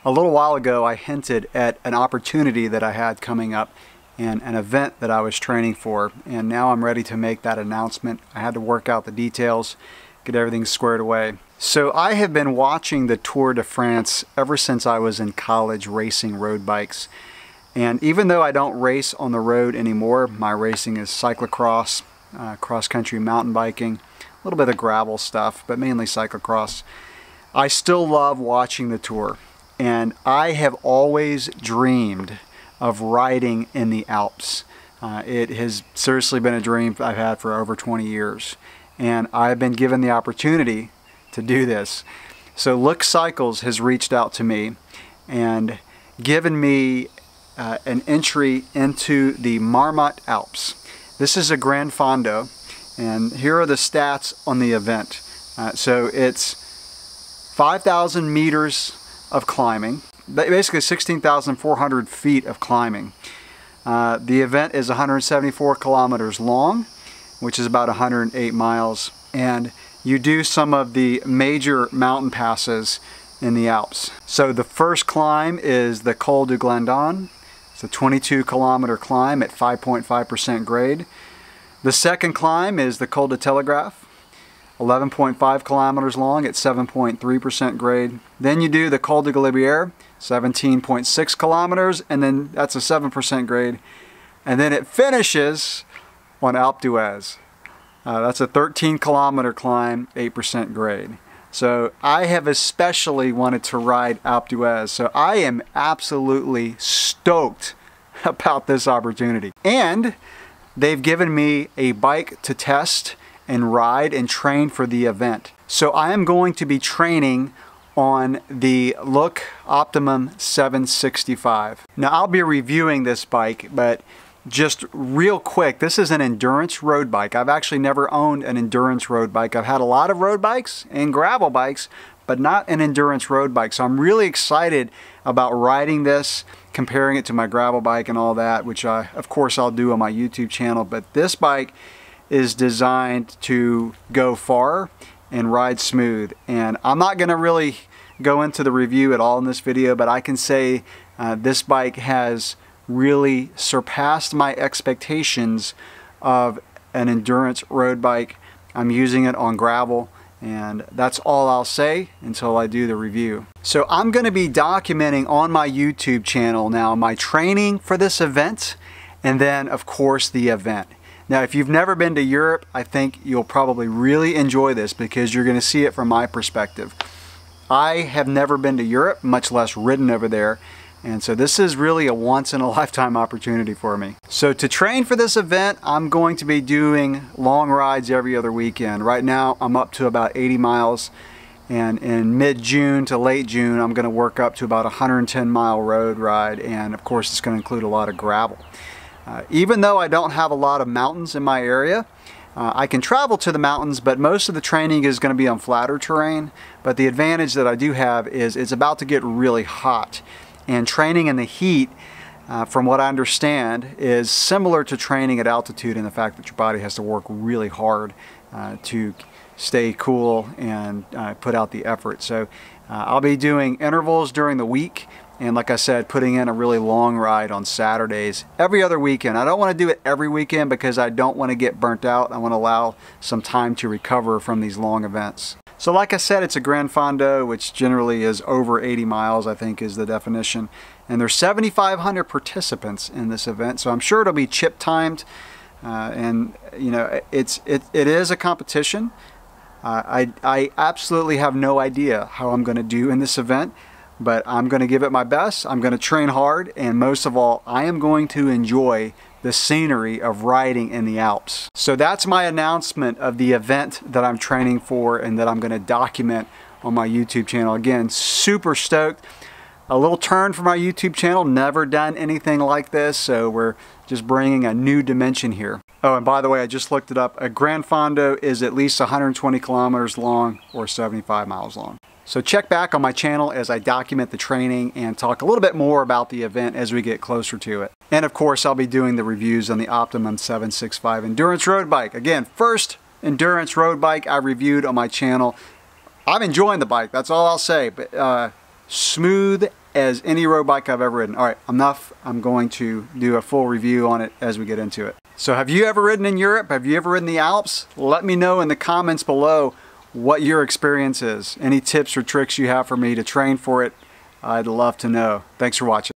A little while ago I hinted at an opportunity that I had coming up and an event that I was training for, and now I'm ready to make that announcement. I had to work out the details, get everything squared away. So I have been watching the Tour de France ever since I was in college racing road bikes. And even though I don't race on the road anymore, my racing is cyclocross, cross-country mountain biking, a little bit of gravel stuff, but mainly cyclocross. I still love watching the Tour, and I have always dreamed of riding in the Alps. It has seriously been a dream I've had for over 20 years, and I've been given the opportunity to do this. So Look Cycles has reached out to me and given me an entry into the Marmotte Alpes. This is a Granfondo, and here are the stats on the event. So it's 5,000 meters of climbing, basically 16,400 feet of climbing. The event is 174 kilometers long, which is about 108 miles, and you do some of the major mountain passes in the Alps. So the first climb is the Col du Glandon. It's a 22-kilometer climb at 5.5% grade. The second climb is the Col de Telegraph, 11.5 kilometers long at 7.3% grade. Then you do the Col de Galibier, 17.6 kilometers, and then that's a 7% grade. And then it finishes on Alpe d'Huez. That's a 13-kilometer climb, 8% grade. So I have especially wanted to ride Alpe d'Huez, so I am absolutely stoked about this opportunity. And they've given me a bike to test and ride and train for the event. So I am going to be training on the Look Optimum 765. Now I'll be reviewing this bike, but just real quick, this is an endurance road bike. I've actually never owned an endurance road bike. I've had a lot of road bikes and gravel bikes, but not an endurance road bike. So I'm really excited about riding this, comparing it to my gravel bike and all that, which of course I'll do on my YouTube channel. But this bike is designed to go far and ride smooth. And I'm not gonna really go into the review at all in this video, but I can say this bike has really surpassed my expectations of an endurance road bike. I'm using it on gravel, and that's all I'll say until I do the review. So I'm going to be documenting on my YouTube channel now my training for this event, and then of course the event. Now if you've never been to Europe, I think you'll probably really enjoy this because you're going to see it from my perspective. I have never been to Europe, much less ridden over there. And so this is really a once-in-a-lifetime opportunity for me. So to train for this event, I'm going to be doing long rides every other weekend. Right now, I'm up to about 80 miles. And in mid-June to late June, I'm going to work up to about a 110-mile road ride. And of course, it's going to include a lot of gravel. Even though I don't have a lot of mountains in my area, I can travel to the mountains, but most of the training is going to be on flatter terrain. But the advantage that I do have is it's about to get really hot. And training in the heat, from what I understand, is similar to training at altitude in the fact that your body has to work really hard to stay cool and put out the effort. So I'll be doing intervals during the week, and like I said, putting in a really long ride on Saturdays every other weekend. I don't want to do it every weekend because I don't want to get burnt out. I want to allow some time to recover from these long events. So like I said, it's a Granfondo, which generally is over 80 miles, I think is the definition. And there's 7,500 participants in this event, so I'm sure it'll be chip timed. And you know, it is a competition. I absolutely have no idea how I'm going to do in this event, but I'm going to give it my best. I'm going to train hard, and most of all, I am going to enjoy the scenery of riding in the Alps. So that's my announcement of the event that I'm training for and that I'm going to document on my YouTube channel. Again, super stoked. A little turn for my YouTube channel, never done anything like this, so we're just bringing a new dimension here. Oh, and by the way, I just looked it up. A Granfondo is at least 120 kilometers long or 75 miles long. So check back on my channel as I document the training and talk a little bit more about the event as we get closer to it. And of course, I'll be doing the reviews on the Optimum 765 Endurance Road Bike. Again, first endurance road bike I reviewed on my channel. I'm enjoying the bike, that's all I'll say. But Smooth as any road bike I've ever ridden. All right, enough. I'm going to do a full review on it as we get into it. So have you ever ridden in Europe? Have you ever ridden the Alps? Let me know in the comments below what your experience is. Any tips or tricks you have for me to train for it, I'd love to know. Thanks for watching.